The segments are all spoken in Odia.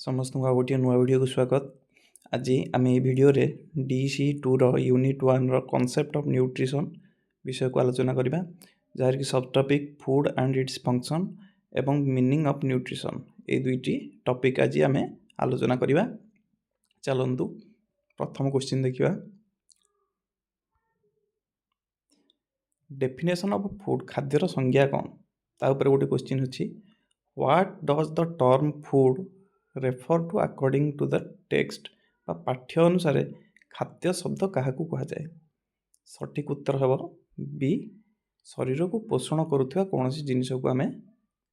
समस्त को गोटे नुआ वीडियो को स्वागत। आज आम video DC2 unit 1 concept of nutrition विषय को आलोचना करबा, जहाँ कि सब topic food and its function एवं मीनिंग ऑफ न्यूट्रिशन ए दुईटी टॉपिक आज आम आलोचना करबा। चलंतु प्रथम क्वेश्चन देखिबा। डेफिनेशन ऑफ फूड खाद्यर संज्ञा कौन ता ऊपर गोटे क्वेश्चन अछि। What does the term food refer to according to the text पाठ्य अनुसार खाद्य शब्द क्या कह जाए। सठिक उत्तर हम बी शरीर को पोषण करुवा कौन सी जिनिस को आम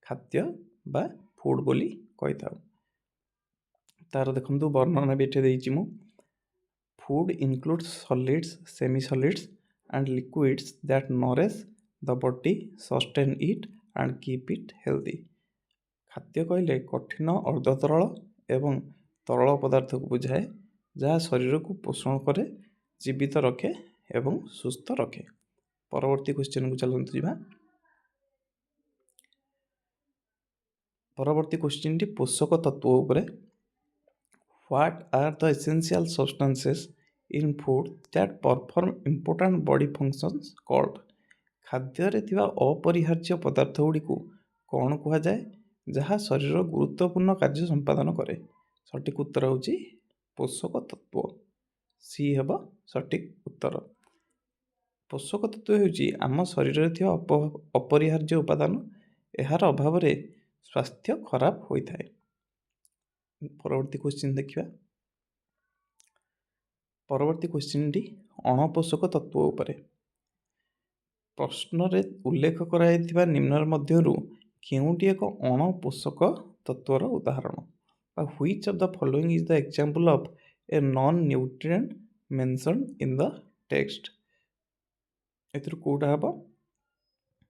खाद्य बा फूड बोली कही था। तार देखु वर्णना भी ये मु food includes solids semi solids and liquids that nourish the body sustain it and keep it healthy. खाद्य कहले कठिन अर्धतरल एवं तरल पदार्थ को बुझाए जहाँ शरीर को पोषण करे, जीवित रखे एवं सुस्थ रखे। परवर्ती क्वेश्चन को चलते जावा। परवर्ती क्वेश्चन टी पोषक तत्व उपरे। What are the essential substances in food that perform important body functions called. खाद्य रे थिबा अपरिहार्य पदार्थ गुडी को कौन कह जाए जहाँ शरीर गुरुत्वपूर्ण कार्य संपादन करे। सठिक उत्तर होची पोषक तत्व, सी हेब सठिक उत्तर। पोषक तत्व होची आम शरीर रे थिबा अपरिहार्य उपादान, एहार अभाव रे स्वास्थ्य खराब होता है। परवर्ती क्वेश्चन देखिबा। परवर्ती क्वेश्चन टी अणपोषक तत्व उपरे। प्रश्न रे उल्लेख कराइथिबा निम्न मध्यरु केउटी एक अणपोषक तत्वर उदाहरण। Which of the following is the example of a non nutrient mentioned in the text. एथुर कोडा हबो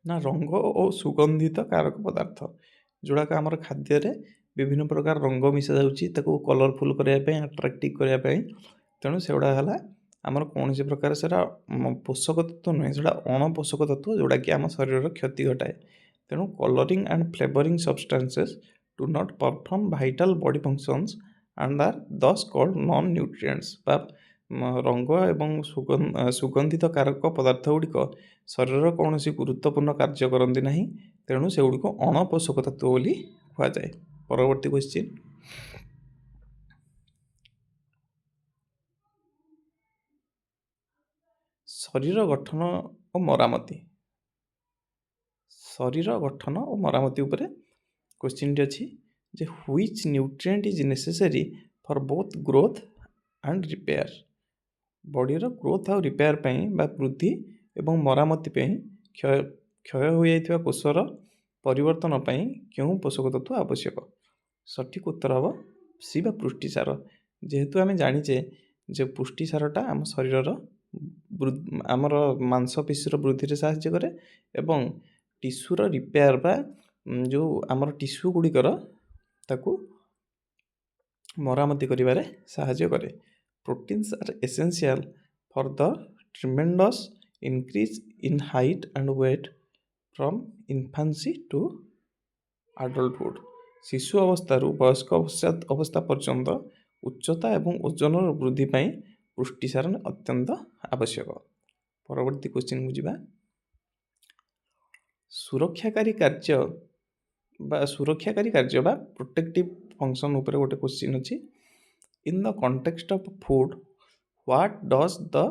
ना रंग और सुगंधित कारक पदार्थ जोड़ा का हमर खाद्य रे विभिन्न प्रकार रंग मिसा जाउची ताको कलरफुल करिया पे अट्रैक्टिव करिया पे, तेणु सेउडा हला आमर कौन सी प्रकार से पोषक तत्व नुहे, से अणपोषक तत्व जोड़ा कि आम शरीर क्षति घटाए। तेणु colouring and flavouring substances do not perform vital body functions and are thus called non nutrients. रंग एवं सुगंधित कारक पदार्थ गुड़िक शरीर कौन सी गुरुत्वपूर्ण कार्य करती नहीं, तेणु से गुड़िक अणपोषक तत्व बोली कह जाए। परवर्ती क्वेश्चन। शरीर गठन और मरामती। शरीर गठन और मरामती उपरे क्वेश्चन टी अछि जे which nutrient is necessary for both growth and repair. बॉडीर ग्रोथ और रिपेयर पई बा वृद्धि एवं मरामती पई क्षय हो जाइथिबा कोषर परिवर्तन पई क्यों पोषक तत्व आवश्यक। सठिक उत्तर हम सी बा पुष्टिसार। जेहेतु आम जानीचे जे पुष्टिसारटा आम शरीर आमर मांसपेशीर वृद्धि साहाय्य करे एवं टिश्यूर रिपेयर बा जो आमर टिश्यू गुड़िकर ताकू मरामती करिबारे साहाय्य करे। Proteins are essential for the tremendous increase in height and weight from infancy to adulthood. शिशु अवस्था वयस्क अवस्था पर्यंत उच्चता एवं ओजन वृद्धि पाई पुष्टिसार अत्यंत आवश्यक। परवर्ती क्वेश्चन को जिबा। सुरक्षाकारी कार्य बा प्रोटेक्टिव फंक्शन ऊपर गोटे क्वेश्चन अछि। In the context of food what does the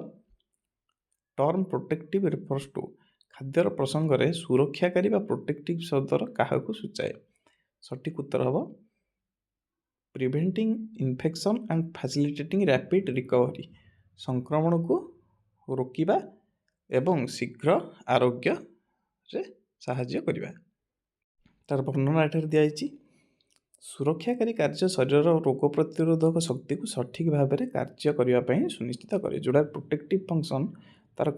term protective refers to. खाद्यर प्रसंग रे सुरक्षाकारी बा प्रोटेक्टिव शब्दर काहाकू सूचाए। सठिक उत्तर हम preventing infection and facilitating rapid recovery. संक्रमण को रोकिबा एवं शीघ्र आरोग्य रे साहाय्य करिबा। तार वर्णना एठार दिया। सुरक्षाकारी कार्य शरीर रोग प्रतिरोधक शक्ति को सठिक भाव में कार्य करने सुनिश्चित करे। जोड़ा प्रोटेक्टिव फंक्शन तार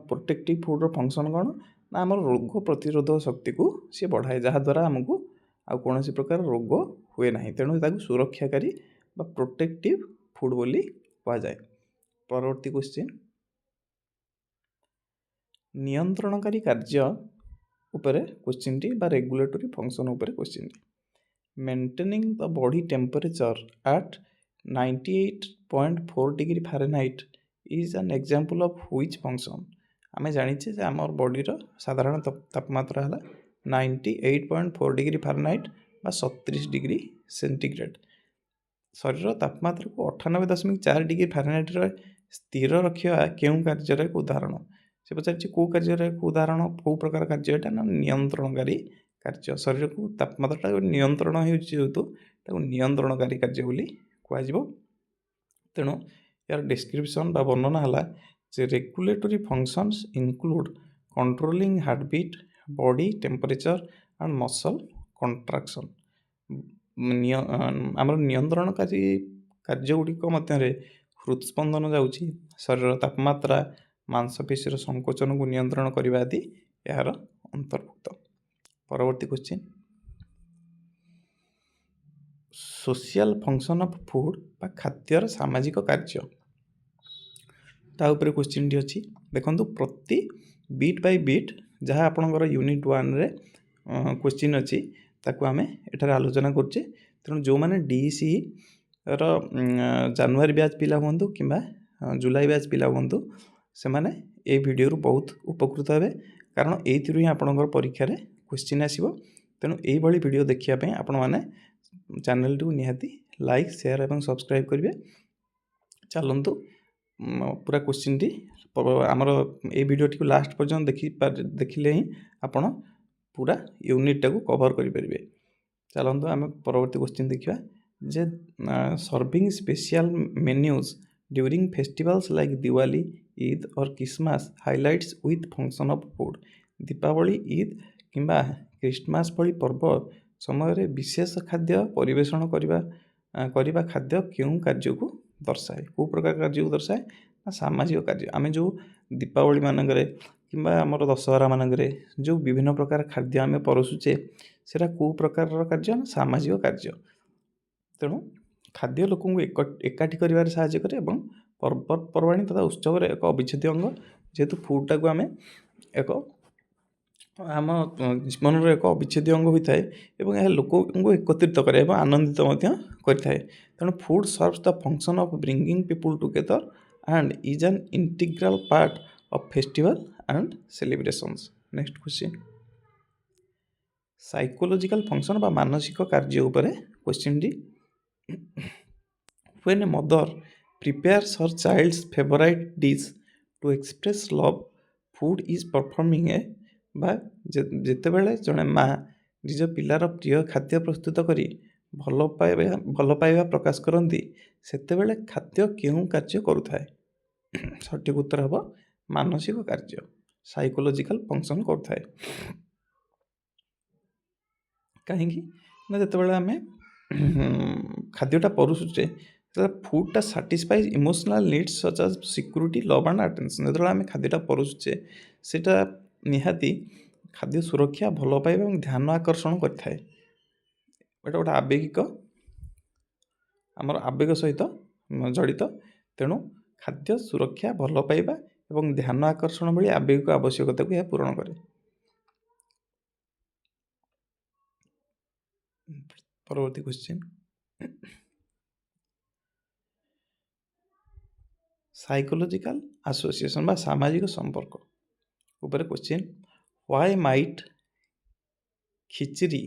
प्रोटेक्टिव फूड फंक्शन कौन ना आम रोग प्रतिरोधक शक्ति को सी बढ़ाए, जहाद्वारा आमको आउ कौन प्रकार रोग हुए ना। तेणु ताकू सुरक्षाकारी बा प्रोटेक्टिव फूड बोली कह जाए। परवर्ती क्वेश्चन। नियंत्रणकारी कार्य उपरे क्वेश्चन टी बा रेगुलेटरी फंक्शन उपरे question T. maintaining the body temperature at 98.4 degree Fahrenheit is an example of which function? ଆମେ ଜାଣିଛେ ଯେ ଆମର ବଡ଼ିର ସାଧାରଣ ତାପମାତ୍ରା ହେଲା 98.4 ଡିଗ୍ରୀ ଫାରେନହାଇଟ୍ ବା 37 ଡିଗ୍ରୀ ସେଣ୍ଟିଗ୍ରେଡ଼। ଶରୀର ତାପମାତ୍ରାକୁ 98.4 ଡିଗ୍ରୀ ଫାରେନହାଇଟ୍ରେ ସ୍ଥିର ରଖିବା କେଉଁ କାର୍ଯ୍ୟର ଏକ ଉଦାହରଣ? ସେ ପଚାରିଛି କେଉଁ କାର୍ଯ୍ୟର ଏକ ଉଦାହରଣ, କେଉଁ ପ୍ରକାର କାର୍ଯ୍ୟ ଏଇଟା ନା ନିୟନ୍ତ୍ରଣକାରୀ କାର୍ଯ୍ୟ। ଶରୀରକୁ ତାପମାତ୍ରାଟା ନିୟନ୍ତ୍ରଣ ହେଉଛି ଯେହେତୁ ତାକୁ ନିୟନ୍ତ୍ରଣକାରୀ କାର୍ଯ୍ୟ ବୋଲି କୁହାଯିବ। ତେଣୁ ଏହାର ଡେସ୍କ୍ରିପସନ୍ ବା ବର୍ଣ୍ଣନା ହେଲା ଯେ regulatory functions include controlling heartbeat, body temperature and muscle contraction. ଆମର ନିୟନ୍ତ୍ରଣକାରୀ କାର୍ଯ୍ୟ ଗୁଡ଼ିକ ମଧ୍ୟରେ ହୃଦସ୍ପନ୍ଦନ ଯାଉଛି, ଶରୀରର ତାପମାତ୍ରା, ମାଂସପେଶୀର ସଂକୋଚନକୁ ନିୟନ୍ତ୍ରଣ କରିବା ଆଦି ଏହାର ଅନ୍ତର୍ଭୁକ୍ତ। ପରବର୍ତ୍ତୀ question, social function of food ବା ଖାଦ୍ୟର ସାମାଜିକ କାର୍ଯ୍ୟ, ତା ଉପରେ କ୍ୱେଶ୍ଚିନ୍ଟି ଅଛି। ଦେଖନ୍ତୁ, ପ୍ରତି ବିଟ୍ ବାଇ ବିଟ୍ ଯାହା ଆପଣଙ୍କର ୟୁନିଟ୍ 1ରେ କ୍ୱେଶ୍ଚିନ୍ ଅଛି ତାକୁ ଆମେ ଏଠାରେ ଆଲୋଚନା କରୁଛେ। ତେଣୁ ଯେଉଁମାନେ DECର ଜାନୁଆରୀ ବ୍ୟାଚ୍ ପିଲା ହୁଅନ୍ତୁ କିମ୍ବା ଜୁଲାଇ ବ୍ୟାଚ୍ ପିଲା ହୁଅନ୍ତୁ, ସେମାନେ ଏଇ ଭିଡ଼ିଓରୁ ବହୁତ ଉପକୃତ ହେବେ, କାରଣ ଏଇଥିରୁ ହିଁ ଆପଣଙ୍କର ପରୀକ୍ଷାରେ କ୍ୱେଶ୍ଚିନ୍ ଆସିବ। ତେଣୁ ଏଇଭଳି ଭିଡ଼ିଓ ଦେଖିବା ପାଇଁ ଆପଣମାନେ ଚ୍ୟାନେଲଟିକୁ ନିହାତି ଲାଇକ୍, ସେୟାର ଏବଂ ସବସ୍କ୍ରାଇବ୍ କରିବେ। ଚାଲନ୍ତୁ ପୁରା କ୍ୱେଶ୍ଚିନ୍ଟି, ଆମର ଏଇ ଭିଡ଼ିଓଟିକୁ ଲାଷ୍ଟ ପର୍ଯ୍ୟନ୍ତ ଦେଖିଲେ ହିଁ ଆପଣ ପୁରା ୟୁନିଟ୍ଟାକୁ କଭର୍ କରିପାରିବେ। ଚାଲନ୍ତୁ ଆମେ ପରବର୍ତ୍ତୀ କ୍ୱେଶ୍ଚିନ୍ ଦେଖିବା ଯେ serving special menus during festivals like Diwali, Eid or Christmas highlights with function of food. Deepavali, Eid କିମ୍ବା ଖ୍ରୀଷ୍ଟମାସ୍ ଭଳି ପର୍ବ ସମୟରେ ବିଶେଷ ଖାଦ୍ୟ ପରିବେଷଣ କରିବା ଖାଦ୍ୟ କେଉଁ କାର୍ଯ୍ୟକୁ ଦର୍ଶାଏ? କେଉଁ ପ୍ରକାର କାର୍ଯ୍ୟକୁ ଦର୍ଶାଏ? ନା ସାମାଜିକ କାର୍ଯ୍ୟ। ଆମେ ଯେଉଁ ଦୀପାବଳି ମାନଙ୍କରେ କିମ୍ବା ଆମର ଦଶହରା ମାନଙ୍କରେ ଯେଉଁ ବିଭିନ୍ନ ପ୍ରକାର ଖାଦ୍ୟ ଆମେ ପରସୁଛେ, ସେଇଟା କେଉଁ ପ୍ରକାରର କାର୍ଯ୍ୟ? ନା ସାମାଜିକ କାର୍ଯ୍ୟ। ତେଣୁ ଖାଦ୍ୟ ଲୋକଙ୍କୁ ଏକାଠି କରିବାରେ ସାହାଯ୍ୟ କରେ ଏବଂ ପର୍ବପର୍ବାଣି ତଥା ଉତ୍ସବରେ ଏକ ଅବିଚ୍ଛେଦ୍ୟ ଅଙ୍ଗ। ଯେହେତୁ ଫୁଡ଼୍ଟାକୁ ଆମେ ଆମ ଜୀବନର ଏକ ଅବିଚ୍ଛେଦ୍ୟ ଅଙ୍ଗ ହୋଇଥାଏ ଏବଂ ଏହା ଲୋକଙ୍କୁ ଏକତ୍ରିତ କରେ ଏବଂ ଆନନ୍ଦିତ ମଧ୍ୟ କରିଥାଏ। ତେଣୁ food serves the function of bringing people together and is an integral part of festival and celebrations. Next question, psychological function ବା ମାନସିକ କାର୍ଯ୍ୟ ଉପରେ କ୍ୱେଶ୍ଚିନ୍ଟି। When a mother prepares her child's favorite dish to express love, food is performing a ବା ଯେତେବେଳେ ଜଣେ ମା ନିଜ ପିଲାର ପ୍ରିୟ ଖାଦ୍ୟ ପ୍ରସ୍ତୁତ କରି ଭଲ ପାଇବା ପ୍ରକାଶ କରନ୍ତି, ସେତେବେଳେ ଖାଦ୍ୟ କେଉଁ କାର୍ଯ୍ୟ କରୁଥାଏ? ସଠିକ ଉତ୍ତର ହେବ ମାନସିକ କାର୍ଯ୍ୟ, ସାଇକୋଲୋଜିକାଲ ଫଙ୍କସନ୍ କରୁଥାଏ। କାହିଁକି ନା ଯେତେବେଳେ ଆମେ ଖାଦ୍ୟଟା ପରସୁଛେ, ଯେତେବେଳେ ଫୁଡ଼୍ଟା satisfies emotional needs such as security, love and attention. ଯେତେବେଳେ ଆମେ ଖାଦ୍ୟଟା ପରସୁଛେ, ସେଇଟା ନିହାତି ଖାଦ୍ୟ ସୁରକ୍ଷା, ଭଲ ପାଇବା ଏବଂ ଧ୍ୟାନ ଆକର୍ଷଣ କରିଥାଏ। ଏଇଟା ଗୋଟେ ଆମର ଆବେଗ ସହିତ ଜଡ଼ିତ। ତେଣୁ ଖାଦ୍ୟ ସୁରକ୍ଷା, ଭଲ ପାଇବା ଏବଂ ଧ୍ୟାନ ଆକର୍ଷଣ ଭଳି ଆବେଗିକ ଆବଶ୍ୟକତାକୁ ଏହା ପୂରଣ କରେ। ପରବର୍ତ୍ତୀ କ୍ୱେଶ୍ଚିନ୍, ସାଇକୋଲୋଜିକାଲ ଆସୋସିଏସନ୍ ବା ସାମାଜିକ ସମ୍ପର୍କ ଉପରେ question. Why might khichdi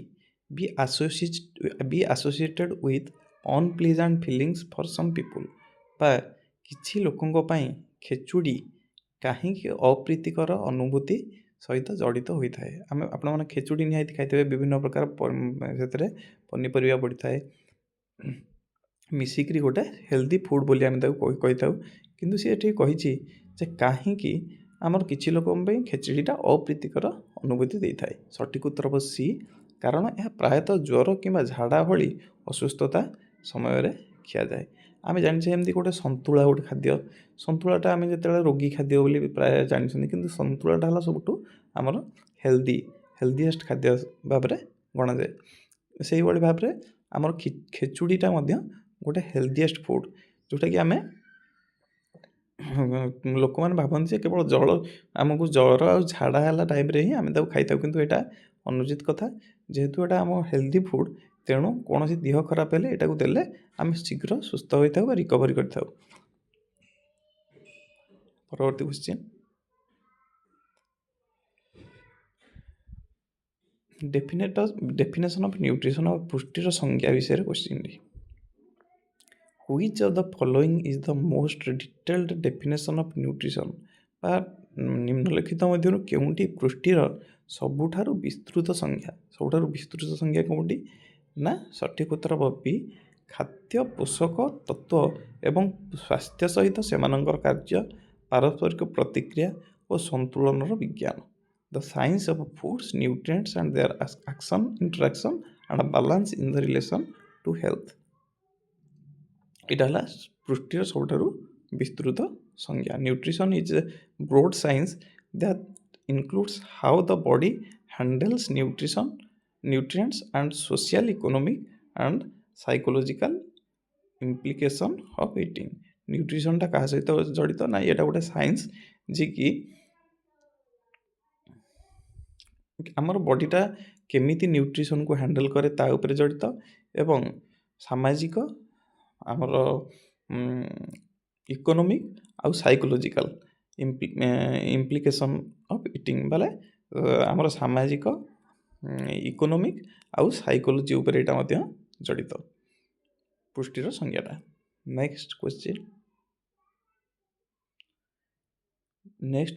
be associated with unpleasant feelings for some people? ବା କିଛି ଲୋକଙ୍କ ପାଇଁ ଖେଚୁଡ଼ି କାହିଁକି ଅପ୍ରୀତିକର ଅନୁଭୂତି ସହିତ ଜଡ଼ିତ ହୋଇଥାଏ? ଆପଣମାନେ ଖେଚୁଡ଼ି ନିହାତି ଖାଇଥିବେ। ବିଭିନ୍ନ ପ୍ରକାର ସେଥିରେ ପନିପରିବା ପଡ଼ିଥାଏ, ମିଶିକିରି ଗୋଟେ ହେଲ୍ଦି ଫୁଡ଼୍ ବୋଲି ଆମେ ତାକୁ କହିଥାଉ। କିନ୍ତୁ ସେ ଏଠି କହିଛି ଯେ କାହିଁକି ଆମର କିଛି ଲୋକଙ୍କ ପାଇଁ ଖେଚୁଡ଼ିଟା ଅପ୍ରୀତିକର ଅନୁଭୂତି ଦେଇଥାଏ। ସଠିକ ଉତ୍ତର ହେବ ସି, କାରଣ ଏହା ପ୍ରାୟତଃ ଜ୍ୱର କିମ୍ବା ଝାଡ଼ା ଭଳି ଅସୁସ୍ଥତା ସମୟରେ ଖିଆଯାଏ। ଆମେ ଜାଣିଛେ ଏମିତି ଗୋଟେ ସନ୍ତୁଳା ଗୋଟେ ଖାଦ୍ୟ। ସନ୍ତୁଳାଟା ଆମେ ଯେତେବେଳେ ରୋଗୀ ଖାଦ୍ୟ ବୋଲି ପ୍ରାୟ ଜାଣିଛନ୍ତି, କିନ୍ତୁ ସନ୍ତୁଳାଟା ହେଲା ସବୁଠୁ ଆମର ହେଲ୍ଦିଏଷ୍ଟ ଖାଦ୍ୟ ଭାବରେ ଗଣାଯାଏ। ସେଇଭଳି ଭାବରେ ଆମର ଖେଚୁଡ଼ିଟା ମଧ୍ୟ ଗୋଟେ ହେଲ୍ଦିଏଷ୍ଟ ଫୁଡ଼୍, ଯେଉଁଟାକି ଆମେ ଲୋକମାନେ ଭାବନ୍ତି ଯେ କେବଳ ଆମକୁ ଜ୍ୱର ଆଉ ଝାଡ଼ା ହେଲା ଟାଇମ୍ରେ ହିଁ ଆମେ ତାକୁ ଖାଇଥାଉ, କିନ୍ତୁ ଏଇଟା ଅନୁଚିତ କଥା। ଯେହେତୁ ଏଇଟା ଆମ ହେଲ୍ଦି ଫୁଡ଼୍, ତେଣୁ କୌଣସି ଦେହ ଖରାପ ହେଲେ ଏଟାକୁ ଦେଲେ ଆମେ ଶୀଘ୍ର ସୁସ୍ଥ ହୋଇଥାଉ ବା ରିକଭରି କରିଥାଉ। ପରବର୍ତ୍ତୀ କ୍ୱେଶ୍ଚିନ୍, ଡେଫିନେସନ୍ ଅଫ୍ ନ୍ୟୁଟ୍ରିସନ୍ ବା ପୁଷ୍ଟିର ସଂଜ୍ଞା ବିଷୟରେ କ୍ୱେଶ୍ଚିନ୍ଟି। Which of the following is the most detailed definition of nutrition? ବା ନିମ୍ନଲିଖିତ ମଧ୍ୟରୁ କେଉଁଟି ପୁଷ୍ଟିର ସବୁଠାରୁ ବିସ୍ତୃତ ସଂଜ୍ଞା କେଉଁଟି? ନା ସଠିକ ଉତ୍ତର ବି ଖାଦ୍ୟ ପୋଷକ ତତ୍ତ୍ୱ ଏବଂ ସ୍ୱାସ୍ଥ୍ୟ ସହିତ ସେମାନଙ୍କର କାର୍ଯ୍ୟ, ପାରସ୍ପରିକ ପ୍ରତିକ୍ରିୟା ଓ ସନ୍ତୁଳନର ବିଜ୍ଞାନ। The science of foods, nutrients and their action, interaction and balance in the relation to health. ଏଇଟା ହେଲା ପୁଷ୍ଟିର ସବୁଠାରୁ ବିସ୍ତୃତ ସଂଜ୍ଞା। Nutrition is a broad science that includes how the body handles nutrients and social, economic and psychological implication of eating. ନ୍ୟୁଟ୍ରିସନ୍ଟା କାହା ସହିତ ଜଡ଼ିତ? ନା ଏଇଟା ଗୋଟେ ସାଇନ୍ସ ଯିଏକି ଆମର ବଡ଼ିଟା କେମିତି ନ୍ୟୁଟ୍ରିସନ୍କୁ ହ୍ୟାଣ୍ଡେଲ୍ କରେ ତା ଉପରେ ଜଡ଼ିତ, ଏବଂ ସାମାଜିକ, ଆମର ଇକୋନୋମିକ୍ ଆଉ ସାଇକୋଲୋଜିକାଲ ଇମ୍ପ୍ଲିକେସନ୍ ଅଫ୍ ଇଟିଂ, ବୋଲେ ଆମର ସାମାଜିକ, ଇକୋନୋମିକ୍ ଆଉ ସାଇକୋଲୋଜି ଉପରେ ଏଇଟା ମଧ୍ୟ ଜଡ଼ିତ ପୁଷ୍ଟିର ସଂଜ୍ଞାଟା। ନେକ୍ସଟ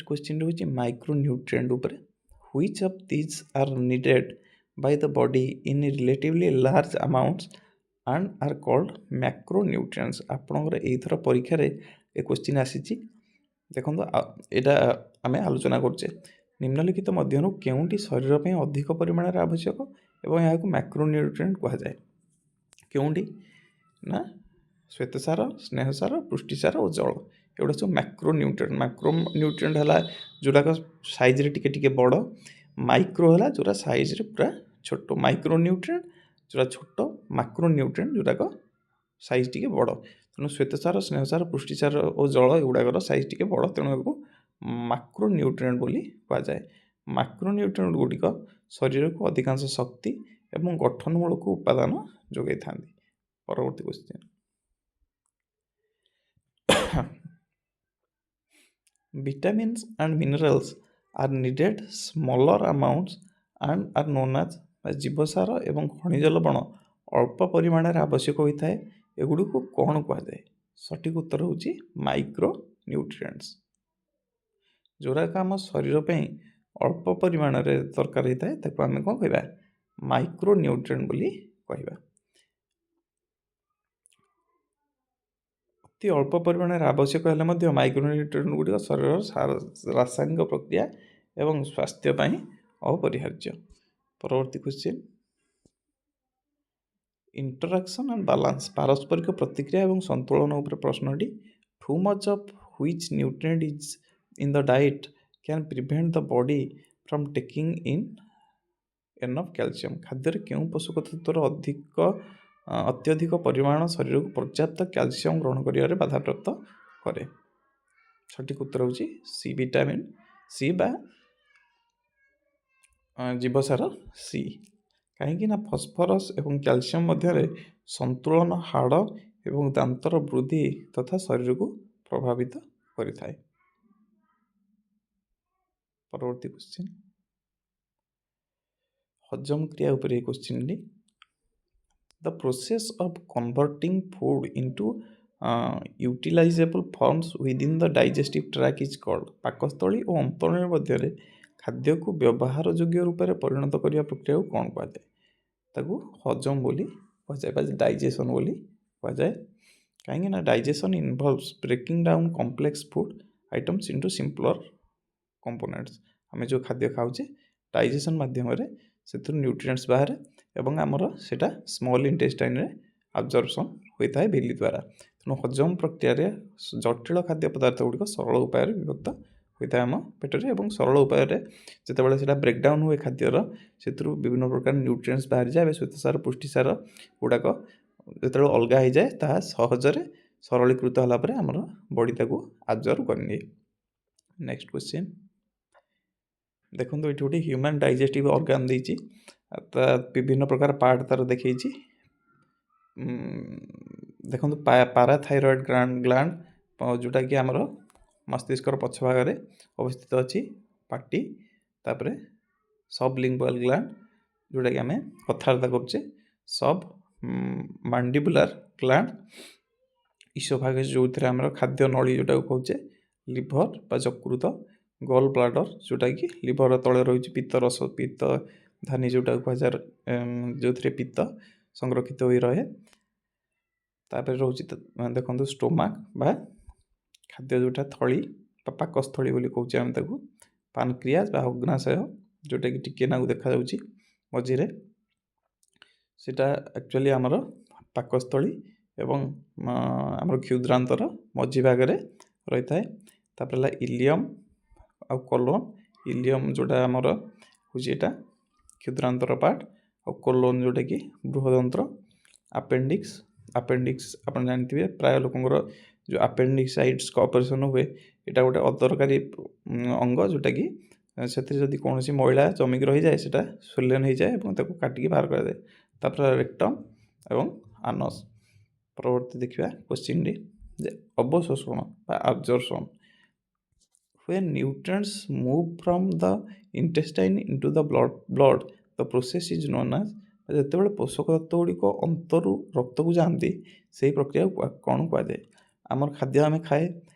କ୍ୱେଶ୍ଚିନ୍ ହେଉଛି ମାଇକ୍ରୋନ୍ୟୁଟ୍ରିଏଣ୍ଟ ଉପରେ। Which of these are needed by the body in relatively large amounts and are called macronutrients? ଆପଣଙ୍କର ଏଇଥର ପରୀକ୍ଷାରେ ଏ କ୍ୱେଶ୍ଚିନ୍ ଆସିଛି। ଦେଖନ୍ତୁ ଏଇଟା ଆମେ ଆଲୋଚନା କରୁଛେ। ନିମ୍ନଲିଖିତ ମଧ୍ୟରୁ କେଉଁଟି ଶରୀର ପାଇଁ ଅଧିକ ପରିମାଣରେ ଆବଶ୍ୟକ ଏବଂ ଏହାକୁ ମ୍ୟାକ୍ରୋନ୍ୟୁଟ୍ରିଏଣ୍ଟ କୁହାଯାଏ? କେଉଁଟି? ନା ଶ୍ୱେତସାର, ସ୍ନେହସାର, ପୁଷ୍ଟିସାର ଓ ଜଳ। ଏଗୁଡ଼ା ସବୁ ମ୍ୟାକ୍ରୋନ୍ୟୁଟ୍ରିଏଣ୍ଟ ହେଲା ଯେଉଁଟାକ ସାଇଜ୍ରେ ଟିକେ ଟିକେ ବଡ଼, ମାଇକ୍ରୋ ହେଲା ଯେଉଁଟା ସାଇଜ୍ରେ ପୁରା ଛୋଟ। ମାଇକ୍ରୋନ୍ୟୁଟ୍ରିଏଣ୍ଟ ଯେଉଁଟା ଛୋଟ, ମାକ୍ରୋନ୍ୟୁଟ୍ରିଏଣ୍ଟ ଯେଉଁଟାକ ସାଇଜ୍ ଟିକେ ବଡ଼। ତେଣୁ ଶ୍ୱେତସାର, ସ୍ନେହସାର, ପୁଷ୍ଟିସାର ଓ ଜଳ ଏଗୁଡ଼ାକର ସାଇଜ୍ ଟିକେ ବଡ଼, ତେଣୁ ଏହାକୁ ମାକ୍ରୋନ୍ୟୁଟ୍ରିଏଣ୍ଟ ବୋଲି କୁହାଯାଏ। ମାକ୍ରୋନ୍ୟୁଟ୍ରିଏଣ୍ଟ ଗୁଡ଼ିକ ଶରୀରକୁ ଅଧିକାଂଶ ଶକ୍ତି ଏବଂ ଗଠନମୂଳକ ଉପାଦାନ ଯୋଗାଇଥାନ୍ତି। ପରବର୍ତ୍ତୀ question, vitamins and minerals are needed smaller amounts and are known as, ଜୀବସାର ଏବଂ ଖଣିଜ ଲବଣ ଅଳ୍ପ ପରିମାଣରେ ଆବଶ୍ୟକ ହୋଇଥାଏ, ଏଗୁଡ଼ିକୁ କ'ଣ କୁହାଯାଏ? ସଠିକ ଉତ୍ତର ହେଉଛି ମାଇକ୍ରୋନ୍ୟୁଟ୍ରିଏଣ୍ଟସ୍। ଯେଉଁଗୁଡ଼ାକ ଆମ ଶରୀର ପାଇଁ ଅଳ୍ପ ପରିମାଣରେ ଦରକାର ହୋଇଥାଏ ତାକୁ ଆମେ କ'ଣ କହିବା? ମାଇକ୍ରୋନ୍ୟୁଟ୍ରିଏଣ୍ଟ ବୋଲି କହିବା। ଅତି ଅଳ୍ପ ପରିମାଣରେ ଆବଶ୍ୟକ ହେଲେ ମଧ୍ୟ ମାଇକ୍ରୋନ୍ୟୁଟ୍ରିଏଣ୍ଟ ଗୁଡ଼ିକ ଶରୀରର ରାସାୟନିକ ପ୍ରକ୍ରିୟା ଏବଂ ସ୍ୱାସ୍ଥ୍ୟ ପାଇଁ ଅପରିହାର୍ଯ୍ୟ। ପରବର୍ତ୍ତୀ କ୍ୱେଶ୍ଚିନ୍, ଇଣ୍ଟରାକ୍ସନ୍ ଆଣ୍ଡ ବାଲାନ୍ସ, ପାରସ୍ପରିକ ପ୍ରତିକ୍ରିୟା ଏବଂ ସନ୍ତୁଳନ ଉପରେ ପ୍ରଶ୍ନଟି। Too much of which nutrient is in the diet can prevent the body from taking in enough calcium? ଖାଦ୍ୟରେ କେଉଁ ପୋଷକ ତତ୍ତ୍ୱର ଅତ୍ୟଧିକ ପରିମାଣ ଶରୀରକୁ ପର୍ଯ୍ୟାପ୍ତ କ୍ୟାଲସିୟମ୍ ଗ୍ରହଣ କରିବାରେ ବାଧାପ୍ରାପ୍ତ କରେ? ସଠିକ ଉତ୍ତର ହେଉଛି ସି, ଭିଟାମିନ୍ ସି ବା ଜୀବସାର ସି। କାହିଁକି ନା ଫସ୍ଫରସ୍ ଏବଂ କ୍ୟାଲସିୟମ୍ ମଧ୍ୟରେ ସନ୍ତୁଳନ ହାଡ଼ ଏବଂ ଦାନ୍ତର ବୃଦ୍ଧି ତଥା ଶରୀରକୁ ପ୍ରଭାବିତ କରିଥାଏ। ପରବର୍ତ୍ତୀ କ୍ୱେଶ୍ଚିନ୍, ହଜମ କ୍ରିୟା ଉପରେ ଏହି କ୍ୱେଶ୍ଚିନ୍ଟି। The process of converting food into utilizable forms within the digestive tract is called? ପାକସ୍ଥଳୀ ଓ ଅନ୍ତନଳୀ ମଧ୍ୟରେ ଖାଦ୍ୟକୁ ବ୍ୟବହାର ଯୋଗ୍ୟ ରୂପରେ ପରିଣତ କରିବା ପ୍ରକ୍ରିୟାକୁ କ'ଣ କୁହାଯାଏ? ତାକୁ ହଜମ ବୋଲି କୁହାଯାଏ ବା ଡାଇଜେସନ୍ ବୋଲି କୁହାଯାଏ। କାହିଁକି ନା digestion involves breaking down complex food items into simpler components. ଆମେ ଯେଉଁ ଖାଦ୍ୟ ଖାଉଛେ ଡାଇଜେସନ୍ ମାଧ୍ୟମରେ ସେଥିରୁ ନ୍ୟୁଟ୍ରିଏଣ୍ଟସ୍ ବାହାରେ ଏବଂ ଆମର ସେଇଟା ସ୍ମଲ୍ ଇଣ୍ଟେଷ୍ଟାଇନ୍ରେ ଆବଜର୍ପସନ୍ ହୋଇଥାଏ ବେଲି ଦ୍ୱାରା। ତେଣୁ ହଜମ ପ୍ରକ୍ରିୟାରେ ଜଟିଳ ଖାଦ୍ୟ ପଦାର୍ଥ ଗୁଡ଼ିକ ସରଳ ଉପାୟରେ ବିଭକ୍ତ ହୋଇଥାଏ ଆମ ପେଟରେ, ଏବଂ ସରଳ ଉପାୟରେ ଯେତେବେଳେ ସେଇଟା ବ୍ରେକ୍ଡାଉନ୍ ହୁଏ ଖାଦ୍ୟର, ସେଥିରୁ ବିଭିନ୍ନ ପ୍ରକାର ନ୍ୟୁଟ୍ରିଏଣ୍ଟସ୍ ବାହାରିଯାଏ। ଏବେ ଶ୍ୱେତସାର, ପୁଷ୍ଟିସାର ଗୁଡ଼ାକ ଯେତେବେଳେ ଅଲଗା ହେଇଯାଏ ତାହା ସହଜରେ ସରଳୀକୃତ ହେଲା ପରେ ଆମର ବଡ଼ି ତାକୁ ଆବଜର୍ଭ କରିନିଏ। ନେକ୍ସଟ କ୍ୱେଶ୍ଚିନ୍, ଦେଖନ୍ତୁ ଏଠି ଗୋଟେ ହ୍ୟୁମାନ୍ ଡାଇଜେଷ୍ଟିଭ୍ ଅର୍ଗାନ୍ ଦେଇଛି। ବିଭିନ୍ନ ପ୍ରକାର ପାର୍ଟ ତାର ଦେଖେଇଛି। ଦେଖନ୍ତୁ ପାରାଥାଇରଏଡ୍ ଗ୍ଲାଣ୍ଡ ଯେଉଁଟାକି ଆମର ମସ୍ତିଷ୍କର ପଛ ଭାଗରେ ଅବସ୍ଥିତ ଅଛି, ପାଟି। ତାପରେ ସବଲିଙ୍ଗୁଆଲ ଗ୍ଲାଣ୍ଡ ଯେଉଁଟାକି ଆମେ କଥାବାର୍ତ୍ତା କରୁଛେ, ସବ୍ ମାଣ୍ଡିବୁଲାର ଗ୍ଲାଣ୍ଡ ଇସୋଫାଗସ୍ ଯେଉଁଥିରେ ଆମର ଖାଦ୍ୟ ନଳୀ ଯେଉଁଟାକୁ କହୁଛେ, ଲିଭର ବା ଯକୃତ, ଗଲ୍ ବ୍ଲାଡର ଯେଉଁଟାକି ଲିଭର ତଳେ ରହିଛି, ପିତ୍ତ ଧାନୀ ଯେଉଁଟାକୁ କୁହାଯାଏ, ଯେଉଁଥିରେ ପିତ୍ତ ସଂରକ୍ଷିତ ହୋଇ ରହେ। ତାପରେ ରହୁଛି ଦେଖନ୍ତୁ ଷ୍ଟୋମାକ୍ ବା ଖାଦ୍ୟ ଯେଉଁଟା ଥଳି ବା ପାକସ୍ଥଳୀ ବୋଲି କହୁଛେ ଆମେ ତାକୁ, ପାନକ୍ରିଆସ୍ ବା ଅଗ୍ନାଶୟ ଯେଉଁଟାକି ଟିକେ ନାକୁ ଦେଖାଯାଉଛି ମଝିରେ, ସେଇଟା ଆକ୍ଚୁଆଲି ଆମର ପାକସ୍ଥଳୀ ଏବଂ ଆମର କ୍ଷୁଦ୍ରାନ୍ତର ମଝି ଭାଗରେ ରହିଥାଏ। ତାପରେ ହେଲା ଇଲିୟମ୍ ଆଉ କୋଲୋନ୍। ଇଲିୟମ୍ ଯେଉଁଟା ଆମର ହେଉଛି ଏଇଟା କ୍ଷୁଦ୍ରାନ୍ତର ପାର୍ଟ, ଆଉ କୋଲୋନ୍ ଯେଉଁଟାକି ବୃହଦନ୍ତ୍ର। ଆପେଣ୍ଡିକ୍ସ ଆପଣ ଜାଣିଥିବେ, ପ୍ରାୟ ଲୋକଙ୍କର ଯେଉଁ ଆପେଣ୍ଡିସାଇଟିସ୍କ ଅପରେସନ୍ ହୁଏ, ଏଇଟା ଗୋଟେ ଅଦରକାରୀ ଅଙ୍ଗ ଯେଉଁଟାକି ସେଥିରେ ଯଦି କୌଣସି ମଇଳା ଜମିକି ରହିଯାଏ, ସେଇଟା ସ୍ୱେଲେନ୍ ହେଇଯାଏ ଏବଂ ତାକୁ କାଟିକି ବାହାର କରାଯାଏ। ତାପରେ ରେକ୍ଟମ୍ ଏବଂ ଆନସ୍। ପରବର୍ତ୍ତୀ ଦେଖିବା କ୍ୱେଶ୍ଚିନ୍ଟି ଯେ ଅବଶୋଷଣ ବା absorption. When nutrients move from the intestine into the blood, the process is known as, ଯେତେବେଳେ ପୋଷକ ତତ୍ତ୍ୱ ଗୁଡ଼ିକ ଅନ୍ତରୁ ରକ୍ତକୁ ଯାଆନ୍ତି, ସେହି ପ୍ରକ୍ରିୟାକୁ କ'ଣ କୁହାଯାଏ? ଆମର ଖାଦ୍ୟ ଆମେ ଖାଏ,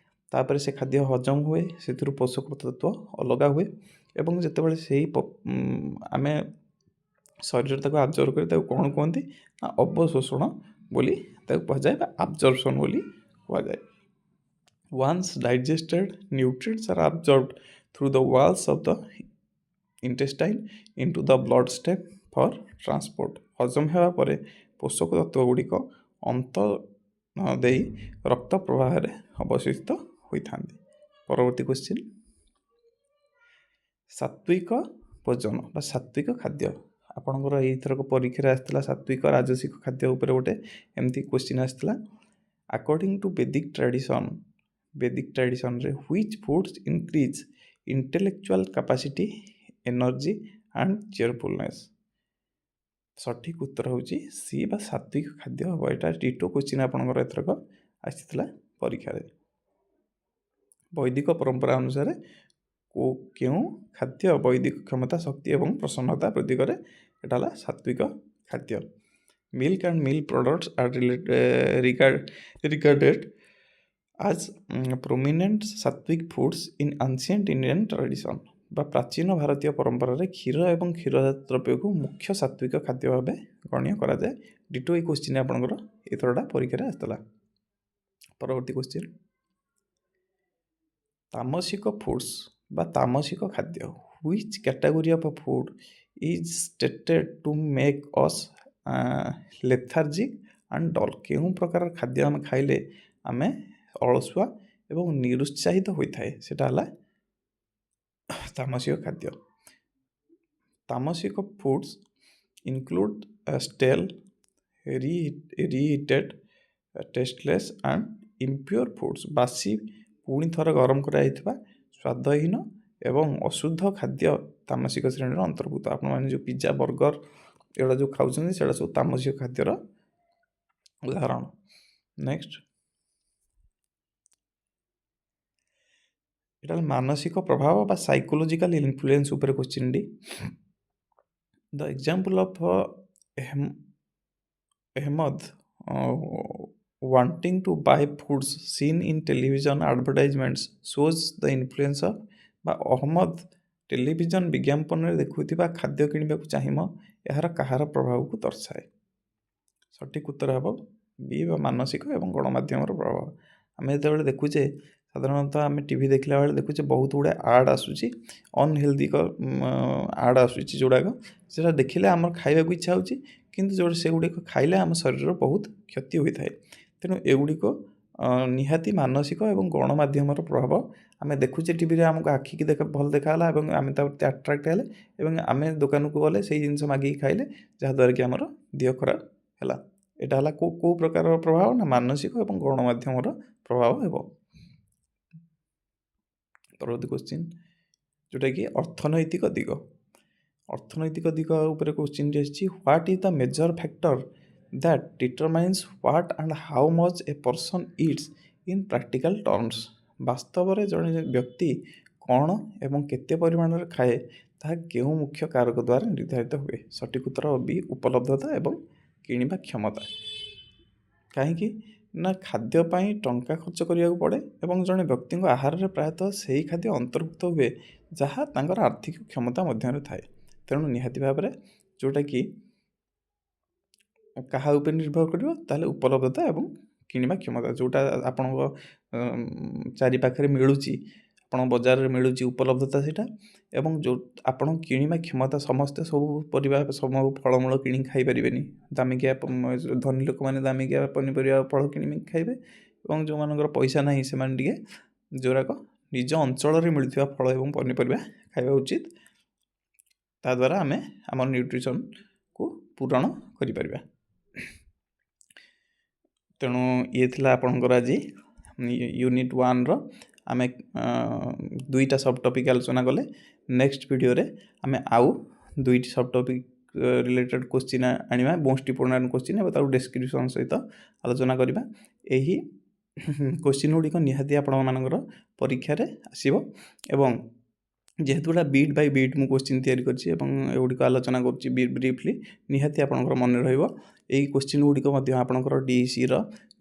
ତାପରେ ସେ ଖାଦ୍ୟ ହଜମ ହୁଏ, ସେଥିରୁ ପୋଷକ ତତ୍ତ୍ୱ ଅଲଗା ହୁଏ ଏବଂ ଯେତେବେଳେ ସେହି ଆମେ ଶରୀରରେ ତାକୁ ଆବଜର୍ଭ କରି ତାକୁ କ'ଣ କୁହନ୍ତି ନା ଅବଶୋଷଣ ବୋଲି ତାକୁ କୁହାଯାଏ ବା ଆବଜର୍ପସନ୍ ବୋଲି କୁହାଯାଏ। Once digested, nutrients are absorbed through the walls of the intestine into the bloodstream for transport. ହଜମ ହେବା ପରେ ପୋଷକ ତତ୍ତ୍ୱ ଗୁଡ଼ିକ ଅନ୍ତ ଦେଇ ରକ୍ତ ପ୍ରବାହରେ ଅବଶିଷ୍ଟ ହୋଇଥାନ୍ତି। ପରବର୍ତ୍ତୀ କ୍ୱେଶ୍ଚିନ୍, ସାତ୍ୱିକ ଭୋଜନ ବା ସାତ୍ୱିକ ଖାଦ୍ୟ। ଆପଣଙ୍କର ଏଇଥରକ ପରୀକ୍ଷାରେ ଆସିଥିଲା ସାତ୍ୱିକ ରାଜସିକ ଖାଦ୍ୟ ଉପରେ ଗୋଟେ ଏମିତି କ୍ୱେଶ୍ଚିନ୍ ଆସିଥିଲା। ଆକର୍ଡିଂ ଟୁ ବେଦିକ୍ ଟ୍ରାଡିସନରେ which foods increase intellectual capacity, energy and cheerfulness? ସଠିକ ଉତ୍ତର ହେଉଛି ସି ବା ସାତ୍ୱିକ ଖାଦ୍ୟ ହେବ। ଏଇଟା ଡିଟୋ କ୍ୱେଶ୍ଚିନ୍ ଆପଣଙ୍କର ଏଥରକ ଆସିଥିଲା ପରୀକ୍ଷାରେ। ବୈଦିକ ପରମ୍ପରା ଅନୁସାରେ କେଉଁ ଖାଦ୍ୟ ବୈଦିକ କ୍ଷମତା, ଶକ୍ତି ଏବଂ ପ୍ରସନ୍ନତା ବୃଦ୍ଧି କରେ? ଏଟା ହେଲା ସାତ୍ୱିକ ଖାଦ୍ୟ। Milk and milk products R regarded as prominent Satwik foods in ancient Indian tradition, ବା ପ୍ରାଚୀନ ଭାରତୀୟ ପରମ୍ପରାରେ କ୍ଷୀର ଏବଂ କ୍ଷୀରଜାତ ଦ୍ରବ୍ୟକୁ ମୁଖ୍ୟ ସାତ୍ୱିକ ଖାଦ୍ୟ ଭାବେ ଗଣ୍ୟ କରାଯାଏ। ଡିଟୋ ଏଇ କ୍ୱେଶ୍ଚିନ୍ ଆପଣଙ୍କର ଏଥରଟା ପରୀକ୍ଷାରେ ଆସିଥିଲା। ପରବର୍ତ୍ତୀ କ୍ୱେଶ୍ଚିନ୍, ତାମସିକ ଫୁଡ୍ସ ବା ତାମସିକ ଖାଦ୍ୟ। Which category of food is stated to make us lethargic and dull? କେଉଁ ପ୍ରକାର ଖାଦ୍ୟ ଆମେ ଖାଇଲେ ଆମେ ଅଳସୁଆ ଏବଂ ନିରୁତ୍ସାହିତ ହୋଇଥାଏ? ସେଟା ହେଲା ତାମସିକ ଖାଦ୍ୟ। Tamasic foods include stale, reheated, tasteless and impure foods. ବାସି, ପୁଣି ଥରେ ଗରମ କରାଯାଇଥିବା, ସ୍ୱାଦହୀନ ଏବଂ ଅଶୁଦ୍ଧ ଖାଦ୍ୟ ତାମସିକ ଶ୍ରେଣୀର ଅନ୍ତର୍ଭୁକ୍ତ। ଆପଣମାନେ ଯେଉଁ ପିଜା, ବର୍ଗର ଏଗୁଡ଼ା ଯେଉଁ ଖାଉଛନ୍ତି, ସେଗୁଡ଼ା ସବୁ ତାମସିକ ଖାଦ୍ୟର ଉଦାହରଣ। ନେକ୍ସଟ, ଏଇଟା ମାନସିକ ପ୍ରଭାବ ବା ସାଇକୋଲୋଜିକାଲ ଇନଫ୍ଲୁଏନ୍ସ ଉପରେ କ୍ୱେଶ୍ଚିନ୍ଟି। The example of Ahmed wanting to buy foods seen in television advertisements shows the influence of, ବା ଅହମ୍ମଦ ଟେଲିଭିଜନ ବିଜ୍ଞାପନରେ ଦେଖୁଥିବା ଖାଦ୍ୟ କିଣିବାକୁ ଚାହିଁବ, ଏହାର କାହାର ପ୍ରଭାବକୁ ଦର୍ଶାଏ? ସଠିକ ଉତ୍ତର ହେବ ବି ବା ମାନସିକ ଏବଂ ଗଣମାଧ୍ୟମର ପ୍ରଭାବ। ଆମେ ଯେତେବେଳେ ଦେଖୁଛେ, ସାଧାରଣତଃ ଆମେ ଟିଭି ଦେଖିଲା ବେଳେ ଦେଖୁଛେ ବହୁତ ଗୁଡ଼ାଏ ଆଡ଼୍ ଆସୁଛି, ଅନହେଲ୍ଦି ଆଡ଼୍ ଆସୁଛି, ଯେଉଁଗୁଡ଼ାକ ସେଟା ଦେଖିଲେ ଆମର ଖାଇବାକୁ ଇଚ୍ଛା ହେଉଛି, କିନ୍ତୁ ସେଗୁଡ଼ିକ ଖାଇଲେ ଆମ ଶରୀରର ବହୁତ କ୍ଷତି ହୋଇଥାଏ। ତେଣୁ ଏଗୁଡ଼ିକ ନିହାତି ମାନସିକ ଏବଂ ଗଣମାଧ୍ୟମର ପ୍ରଭାବ। ଆମେ ଦେଖୁଛେ ଟିଭିରେ, ଆମକୁ ଆଖିକି ଭଲ ଦେଖାହେଲା ଏବଂ ଆମେ ତା ପ୍ରତି ଆଟ୍ରାକ୍ଟ ହେଲେ ଏବଂ ଆମେ ଦୋକାନକୁ ଗଲେ ସେଇ ଜିନିଷ ମାଗିକି ଖାଇଲେ, ଯାହାଦ୍ୱାରା କି ଆମର ଦେହ ଖରାପ ହେଲା। ଏଇଟା ହେଲା କେଉଁ ପ୍ରକାରର ପ୍ରଭାବ? ନା ମାନସିକ ଏବଂ ଗଣମାଧ୍ୟମର ପ୍ରଭାବ ହେବ। ପରବର୍ତ୍ତୀ କ୍ୱେଶ୍ଚିନ୍, ଯେଉଁଟାକି ଅର୍ଥନୈତିକ ଦିଗ। ଅର୍ଥନୈତିକ ଦିଗ ଉପରେ କ୍ୱେଶ୍ଚିନ୍ଟି ଆସିଛି, what is the major factor that determines what and how much a person eats in practical terms. ବାସ୍ତବରେ ଜଣେ ବ୍ୟକ୍ତି କ'ଣ ଏବଂ କେତେ ପରିମାଣରେ ଖାଏ ତାହା କେଉଁ ମୁଖ୍ୟ କାରକ ଦ୍ୱାରା ନିର୍ଦ୍ଧାରିତ ହୁଏ? ସଠିକ୍ ଉତ୍ତର ବି ଉପଲବ୍ଧତା ଏବଂ କିଣିବା କ୍ଷମତା। କାହିଁକି ନା ଖାଦ୍ୟ ପାଇଁ ଟଙ୍କା ଖର୍ଚ୍ଚ କରିବାକୁ ପଡ଼େ ଏବଂ ଜଣେ ବ୍ୟକ୍ତିଙ୍କ ଆହାରରେ ପ୍ରାୟତଃ ସେହି ଖାଦ୍ୟ ଅନ୍ତର୍ଭୁକ୍ତ ହୁଏ ଯାହା ତାଙ୍କର ଆର୍ଥିକ କ୍ଷମତା ମଧ୍ୟରେ ଥାଏ। ତେଣୁ ନିହାତି ଭାବରେ ଯେଉଁଟାକି କାହା ଉପରେ ନିର୍ଭର କରିବ ତାହେଲେ ଉପଲବ୍ଧତା ଏବଂ କିଣିବା କ୍ଷମତା, ଯେଉଁଟା ଆପଣଙ୍କ ଚାରିପାଖରେ ମିଳୁଛି, ଆପଣ ବଜାରରେ ମିଳୁଛି ଉପଲବ୍ଧତା ସେଇଟା, ଏବଂ ଯେଉଁ ଆପଣ କିଣିବା କ୍ଷମତା, ସମସ୍ତେ ସବୁ ପରିବା ସବୁ ଫଳମୂଳ କିଣିକି ଖାଇପାରିବେନି। ଦାମିକିଆ ଧନୀ ଲୋକମାନେ ଦାମିକିଆ ପନିପରିବା ଫଳ କିଣିକି ଖାଇବେ ଏବଂ ଯେଉଁମାନଙ୍କର ପଇସା ନାହିଁ ସେମାନେ ଟିକେ ଯେଉଁରାକ ନିଜ ଅଞ୍ଚଳରେ ମିଳୁଥିବା ଫଳ ଏବଂ ପନିପରିବା ଖାଇବା ଉଚିତ। ତାଦ୍ୱାରା ଆମେ ଆମର ନ୍ୟୁଟ୍ରିସନ୍କୁ ପୂରଣ କରିପାରିବା। ତେଣୁ ଇଏ ଥିଲା ଆପଣଙ୍କର ଆଜି ୟୁନିଟ୍ 1ର ଆମେ 2ଟା ସବ୍ ଟପିକ୍ ଆଲୋଚନା କଲେ। ନେକ୍ସଟ ଭିଡ଼ିଓରେ ଆମେ ଆଉ 2ଟି ସବ୍ ଟପିକ୍ ରିଲେଟେଡ୍ କ୍ୱେଶ୍ଚିନ୍ ଆଣିବା, ମୋଷ୍ଟ ଇମ୍ପୋର୍ଟାଣ୍ଟ କ୍ୱେଶ୍ଚିନ୍, ଏବଂ ତାକୁ ଡେସ୍କ୍ରିପସନ୍ ସହିତ ଆଲୋଚନା କରିବା। ଏହି କ୍ୱେଶ୍ଚିନ୍ ଗୁଡ଼ିକ ନିହାତି ଆପଣମାନଙ୍କର ପରୀକ୍ଷାରେ ଆସିବ ଏବଂ ଯେହେତୁ ଏଇଟା ବିଟ୍ ବାଇ ବିଟ୍ ମୁଁ କ୍ୱେଶ୍ଚିନ୍ ତିଆରି କରିଛି ଏବଂ ଏଗୁଡ଼ିକ ଆଲୋଚନା କରୁଛି ବ୍ରିଫଲି, ନିହାତି ଆପଣଙ୍କର ମନେ ରହିବ। ଏହି କ୍ୱେଶ୍ଚିନ୍ ଗୁଡ଼ିକ ମଧ୍ୟ ଆପଣଙ୍କର DECର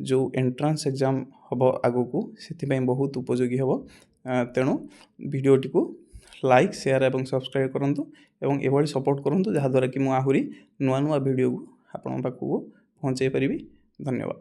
ଯେଉଁ ଏଣ୍ଟ୍ରାନ୍ସ ଏକ୍ଜାମ୍ ହେବ ଆଗକୁ, ସେଥିପାଇଁ ବହୁତ ଉପଯୋଗୀ ହେବ। ତେଣୁ ଭିଡ଼ିଓଟିକୁ ଲାଇକ୍, ସେୟାର ଏବଂ ସବସ୍କ୍ରାଇବ୍ କରନ୍ତୁ ଏବଂ ଏଭଳି ସପୋର୍ଟ କରନ୍ତୁ ଯାହାଦ୍ୱାରା କି ମୁଁ ଆହୁରି ନୂଆ ନୂଆ ଭିଡ଼ିଓକୁ ଆପଣଙ୍କ ପାଖକୁ ପହଞ୍ଚାଇ ପାରିବି। ଧନ୍ୟବାଦ।